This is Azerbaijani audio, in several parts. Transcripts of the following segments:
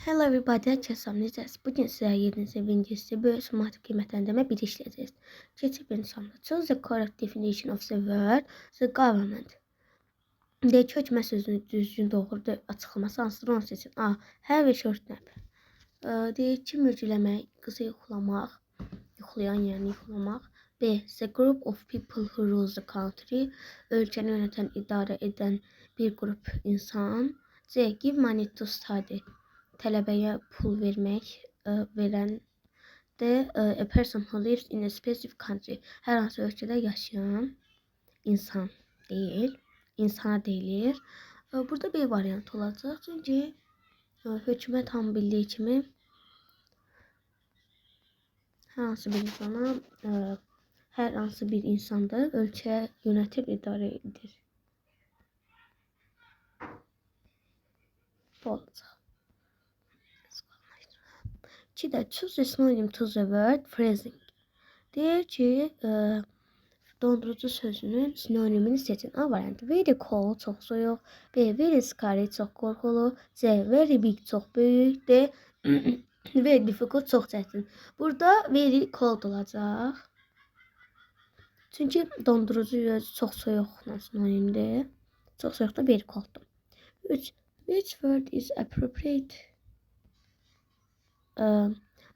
Hello everybody, herkese necəsiz? Bugün sizə 7-ci birincisi böyük summativ qiymətləndirmə 1 işləyəcəyik. Keçib insanlar. Choose the correct definition of the word the government. Deyək ki, hökumət sözünün düzgün doğru açıqlaması hansıdır onu seçin. A. Have a short nap. Deyək ki, mürgüləmək, qızı yuxulamaq, yuxulayan yəni yuxulamaq. B. The group of people who rule the country. Ölkəni yönətən, idarə edən bir qrup insan. C. Give money to study. Tələbəyə pul vermək, verən də a person who lives in a specific country. Hər hansı ölkədə yaşayan insan deyil, insana deyilir. Burada B variantı olacaq. Çünki hökumət hamı bildiyi kimi hər hansı bir insanda ölkə yönətib idarə edir. Bu olacaq. Choose a synonym to the word freezing. Deyir ki, dondurucu sözünün sinonimini seçin. A variantı. Very cold, çox soyuq. B. Very scary, çox qorxulu. C. Very big, çox böyük. D. Very difficult, çox çətin. Burada very cold olacaq. Çünki dondurucu çox soyuqla sinonimdir. Çox soyuq da very colddur. 3. Which word is appropriate?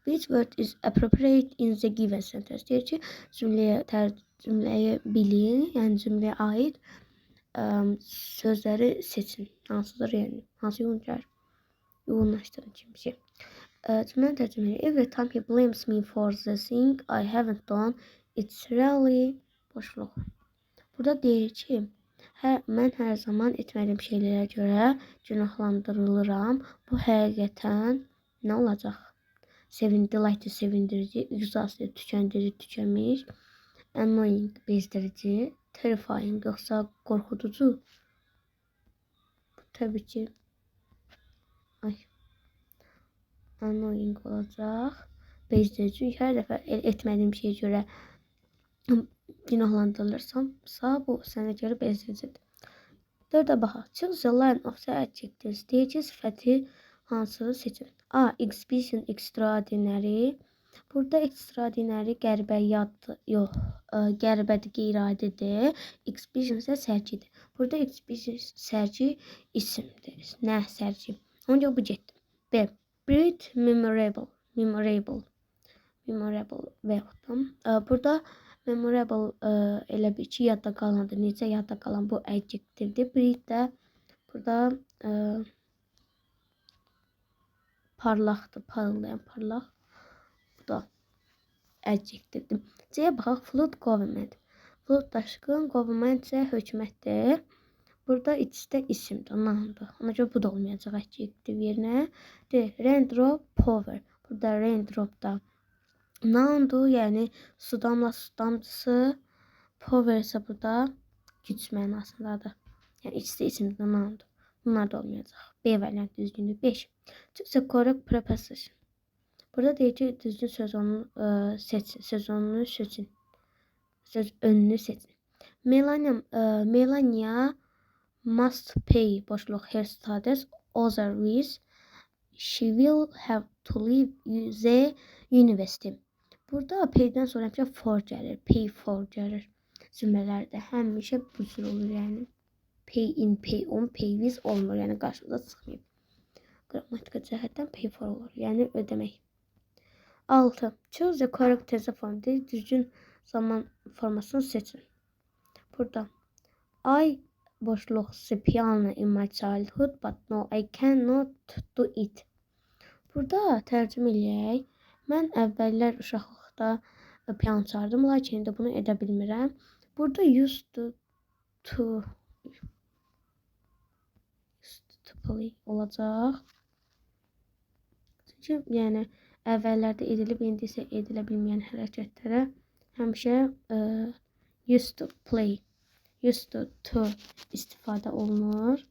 Which word is appropriate in the given sentence? Deyir ki, cümləyə bilin, yəni cümləyə aid sözləri seçin. Hansıdır yəni? Hansı yoğunlaşdırın kimi şey. Cümləni tərcümə edin. Every time he blames me for the thing I haven't done, it's really boşluq. Burada deyir ki, mən hər zaman etmədiyim şeylərə görə günahlandırılıram. Bu həqiqətən nə olacaq? Delighted, sevindirici, exhausted, tükəndirici, tükənmiş, annoying, bezdirici, terrifying, yoxsa qorxuducu. Bu təbii ki, annoying olacaq, bezdirici. Hər dəfə etmədiyim şeyə görə günahlandırılırsamsa, bu sənə görə bezdiricidir. 4-ə baxaq. Choose the line of the adjectives. Deyəcək sifəti hansını seçin. A. Exhibition, extraordinary. Burada extraordinary qəribə yaddır. Yox, qəribədir, qeyri-adidir. Exhibition isə sərgidir. Burada exhibition sərgi isimdir. Nə sərgi? Ona görə bu getdi. B. Bright, memorable. Memorable və yaxud da. Burada memorable elə bir ki, yadda qalandır. Necə yadda qalan bu adjectivdir. Bright də burada parlaqdır, parıldayan parlaq. Bu da adjectivdir. C-yə baxaq, flood government. Flood daşqın, government isə hökumətdir. Burada ikisi də isimdir, noundur. Ona görə bu da olmayacaq adjective yerinə. D. Raindrop, power. Burada raindrop da noundur, yəni su damcısı. Power isə burada güc mənasındadır. Yəni ikisi də isimdir, noundur. Bunlar da olmayacaq. B variantı düzgündür. 5. Choose a correct preposition. Burada deyir ki, düzgün söz onu seçin. Söz onunu seçin. Söz önünü seçin. Melania must pay boşluq her studies other with she will have to leave the university. Burada pay'dən sonra həmişə for gəlir. Pay for gəlir. Cümlələrdə həmişə bu cür olur yəni. Pay in, pay on, pay with olmur. Yəni qarşımıza çıxmayıb. Qrammatika cəhətdən pay for olur. Yəni ödəmək. 6. Choose the correct tense form. Düzgün zaman formasını seçin. Burada I boşluq the piano in my childhood but no I cannot do it. Burada tərcümə eləyək. Mən əvvəllər uşaqlıqda piano çalardım, lakin indi bunu edə bilmirəm. Burada used to play olacaq. Çünki yəni əvvəllərdə edilib, indi isə edilə bilməyən hərəkətlərə həmişə used to play, used to istifadə olunur.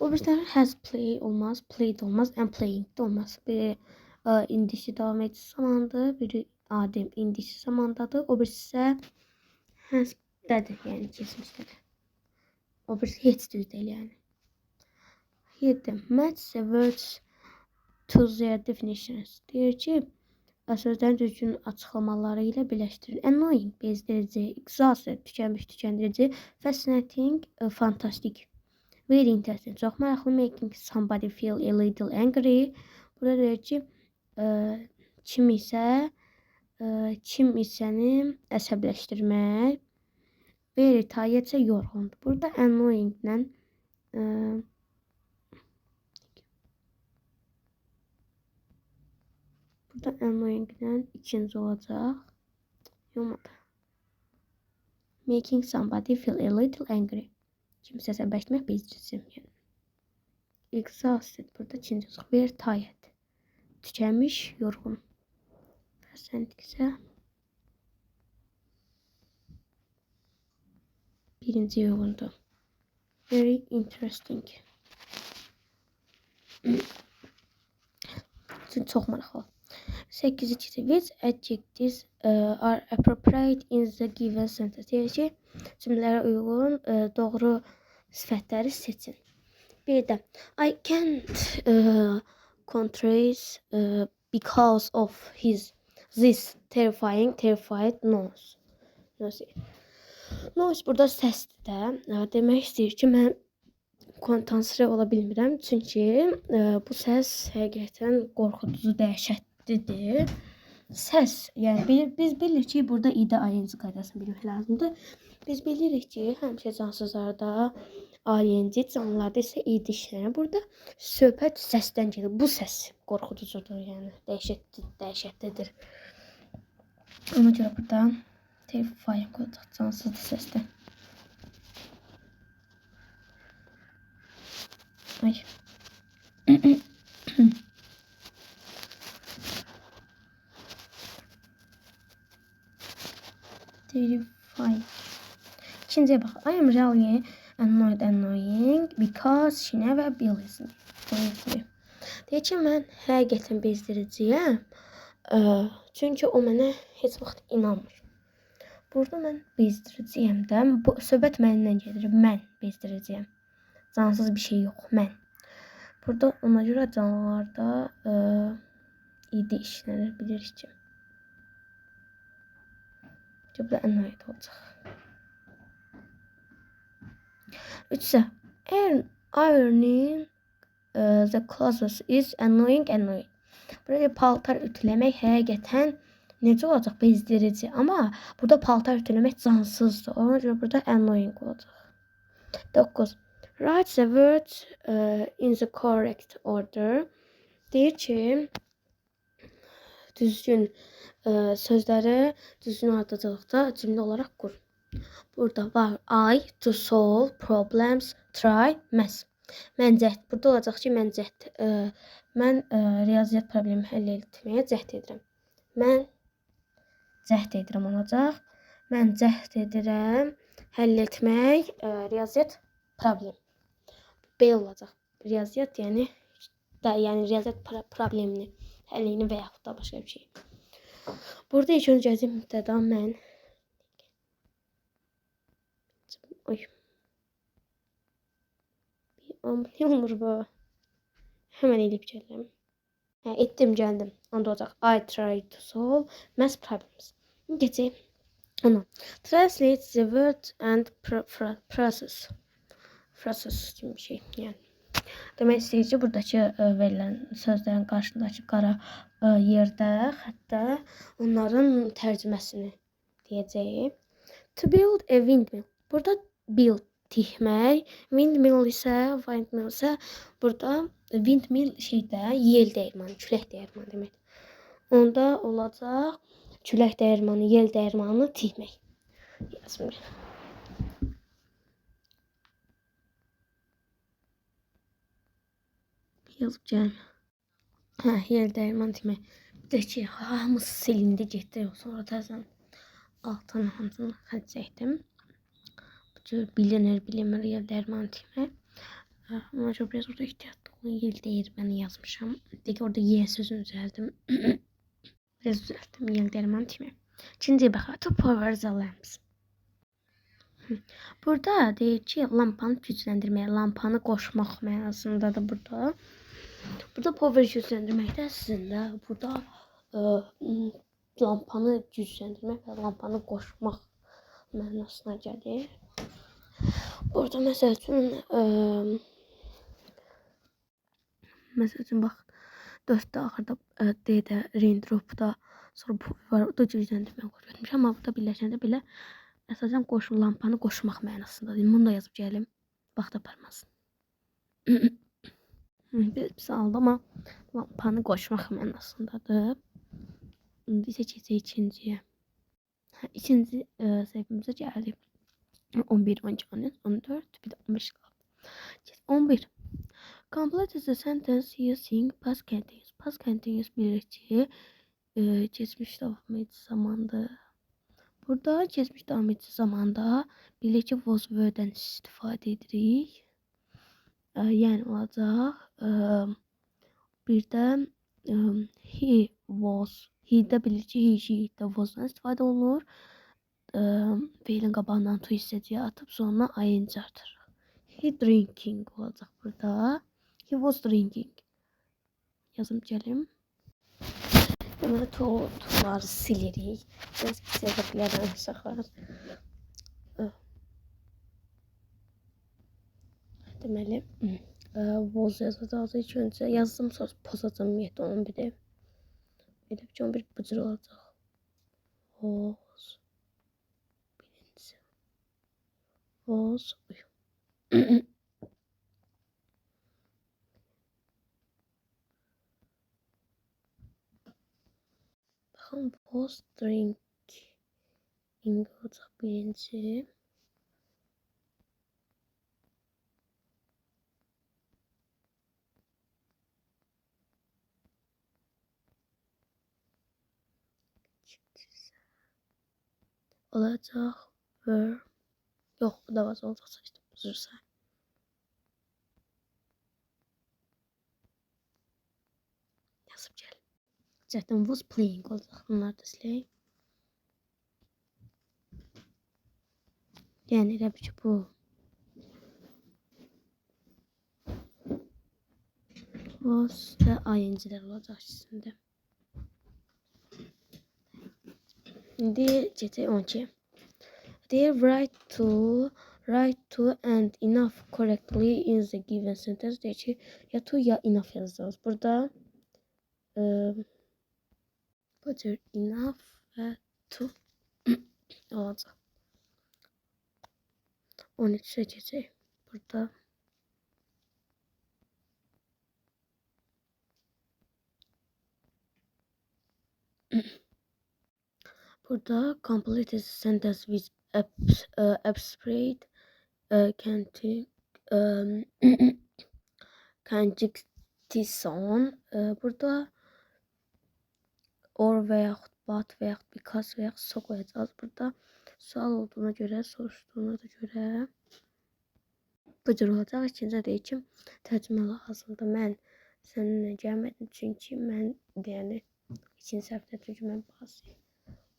O birisi has play olmaz, played olmaz, and playing də olmaz. Biri indiki davam edici zamandır, biri adim indiki zamandadır. O birisi isə has'dədir, yəni keçmişdədir. O birisi heç düz deyil yəni. 7. Match the words to their definitions. Deyir ki, sözlərin düzgün açıqlamaları ilə birləşdirin. Annoying, bezdirici, exhausted, tükəndirici, fascinating, fantastik. Very interesting, çox maraqlı, making somebody feel a little angry. Burada deyir ki, kim isəni əsəbləşdirmək. Very tired ise yorğundur. Burada annoying ilə ikinci olacaq. Olmadı. Making somebody feel a little angry. Kimsə əsəbləşdirmək bezdirici. Yəni. Exhausted burada ikinci olacaq. Very tired. Tükənmiş, yorğun. Fascinating ise birinci yorğundu. Very interesting. Çünki çox maraqlı. 8. Which adjectives are appropriate in the given sentence? Deyir ki, cümlələrə uyğun doğru sifətləri seçin. Bir də I can't contrast because of this terrified noise. Noise burada səsdir də. Demək istəyir ki, mən konsantre ola bilmirəm. Çünki bu səs həqiqətən qorxuducu, dəhşətlidir. Səs, yəni biz bilirik ki, burada id ing qaydasını bilmək lazımdır. Biz bilirik ki, həmişə cansızlarda ing, canlılarda isə id işlənir. Burada söhbət səsdən gedir. Bu səs qorxuducudur, yəni dəhşətlidir. Ona görə burada terrifying olacaq, cansızdır səsdə. Ay. Terrifying. İkinciyə bax. I am really annoying because she never believes me. Deyir ki, mən həqiqətən bezdiriciyəm. Çünki o mənə heç vaxt inanmır. Burada mən bezdiriciyəm də. Bu söhbət məndən gedir. Mən bezdiriciyəm. Cansız bir şey yox, mən. Burada ona görə canlılarda id işlənir, bilirik ki. Burada annoyed olacaq. 3. Ironing the clothes is annoying. Burada paltar ütüləmək həqiqətən necə olacaq? Bezdirici. Amma burada paltar ütüləmək cansızdır. Ona görə burada annoying olacaq. 9. Write the words in the correct order. Deyir ki, düzgün sözləri düzgün ardıcılıqda cümlə olaraq qur. Burada var I to solve problems, try, must. Mən cəhd. Burada olacaq ki, mən cəhd. Mən riyaziyyat problemi həll etməyə cəhd edirəm. Mən cəhd edirəm olacaq. Mən cəhd edirəm həll etmək riyaziyyat problemi. B olacaq. Riyaziyyat yəni riyaziyyat problemini, həllini və yaxud da başqa bir şey. Burada ilk öncə mübtəda mən. Oy. Ne olur bu? Hemen edip gəldim. Etdim, gəldim. Onda olacaq. I try to solve math problems. Geçeyim. Ona. Translate the word and process. Process kimi bir şey. Yəni. Demək istəyir ki, buradakı verilən sözlərin qarşısındakı qara yerdə, xəttə onların tərcüməsini deyəcəyim. To build a windmill. Burada build tikmək, windmill isə burada windmill şeydə yel dəyirmanı, külək dəyirmanı demək. Onda olacaq külək dəyirmanı, yel dəyirmanı tikmək. Yazmır. Yazıb gəlmə. Yel dəyirmanı tikmək. Bir də ki, hamısı silindi, getdi. Sonra təzən altın hamısını xətt çəkdim. Bilinir yel dəyirmanı tikmək. Ona görə biraz orada ehtiyatlı olun. Yel dəyirmanı yazmışam. Deyək orada Y sözünü düzəldim. Biraz düzəltdim. Yel dəyirmanı tikmək. İkinciyə baxaq. To power the lamps. Burada deyir ki, lampanı gücləndirmək, lampanı qoşmaq mənasındadır burada. Burada power gücləndirməkdə əslində burada lampanı gücləndirmək və lampanı qoşmaq mənasına gəlir. Burada məsəl üçün bax 4-də axırda D-də raindropda sonra power var. O da gücləndirmək qoşulmuş. Amma burada birləşəndə belə əsasən lampanı qoşmaq mənasındadır. Bunu da yazıb gəlim. Vaxt aparmasın. Bir saldı ama lampanı qoşmaq mənasındadır. İndi isə keçək ikinciyə. İkinci səhifəmizə gəldik. 11, 12, 13, 14, bir də 15 qaldı. 11. Complete the sentence using past continuous. Past continuous bilir ki, geçmiş devam edici zamanda. Burada geçmiş devam edici zamanda bilir ki was word'dən istifadə edirik. Yəni olacaq. Bir də he was. He'də bilir ki, he, she'də was'dan istifadə olunur. Feilin qabağından to hissəciyə atıb sonra ing artırır. He drinking olacaq burada. He was drinking. Yazım gəlim. Deməli, to'ları silirik. Biraz səbəblərdən uşaqlar. Deməli, was yazacağız ilk öncə. Yazdım, sonra pozacağım 7-11'i. Elə ki, 11 bu cür olacaq. Was. Birinci. Was. Baxın, was drinking olacaq birinci. Olacaq were. Yox, bu da was olacaq seçdim. Üzrsə. Yazıb gəl. Zaten was playing olacaq. Bunlar da siləyək. Yəni elə bir ki, bu was və ing'lər olacaq ikisində. İndi keçək 12. They write to and enough correctly in the given sentence. Deyir ki, ya to ya enough yazacağız. Burada bu cür enough və to olacaq. 13'e keçək. Burada burada complete the sentence with abstract conjunction. Burada or və yaxud but və yaxud because və yaxud so qoyacağız. Burada sual olduğuna görə, soruşduğuna da görə bu cür olacaq. İkinci deyir ki, tərcümə lazımdır. Mən səninlə gəlmədim çünki mən yəni ikinci səhvdə tərcümə bazı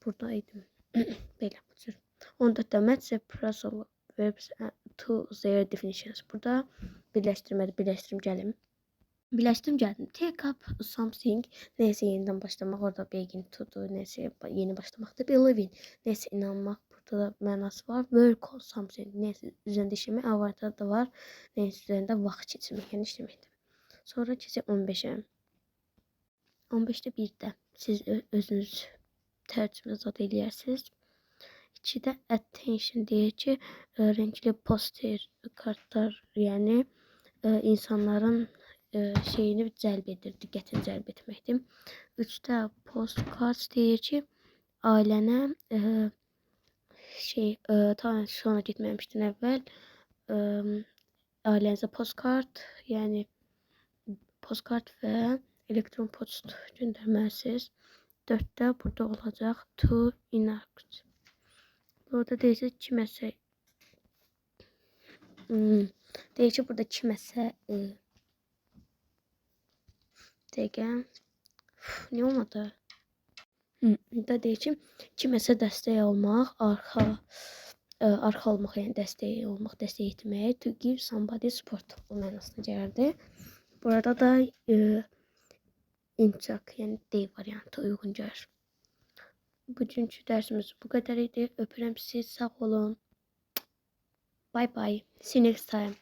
burada idim. Belə bu cür. 14'də match the phrasal verbs to their definitions. Burada birləşdirim gəlim. Birləşdirim gəldim. Take up something. Neyse yeniden başlamak. Orada begin to'dur. Neyse yeni başlamakta. Believe in. Neyse inanmak. Burada da mənası var. Work on something. Neyse üzerinde işlemek. Avarda da var. Neyse üzerinde vaxt keçirmək. Yəni işleməkdir. Sonra keçək 15'e. 15'te bir də siz özünüz tərcümə zad eləyərsiniz. 2'də attention deyir ki, renkli poster kartlar, yəni insanların şeyini cəlb edir, diqqətini cəlb etməkdir. 3'də postcards deyir ki, ailənə tamam sonra getməmişdən əvvəl ailənizə postkart, yəni postkart və elektron poçt göndərməlisiniz. 4'də burada olacaq to enact. Burada deyir kiməsə deyir ki, burada kiməsə dəqiqə ne olmadı? Da deyir ki, kiməsə dəstək olmaq, arxa olmaq, yəni dəstək olmaq, dəstək etmək. To give somebody support o mənasına gəlirdi. Burada da incaq, yəni D variantı uyğun gəlir. Bugünkü dərsimiz bu qədər idi. Öpürəm sizi. Sağ olun. Bye bye. See you next time.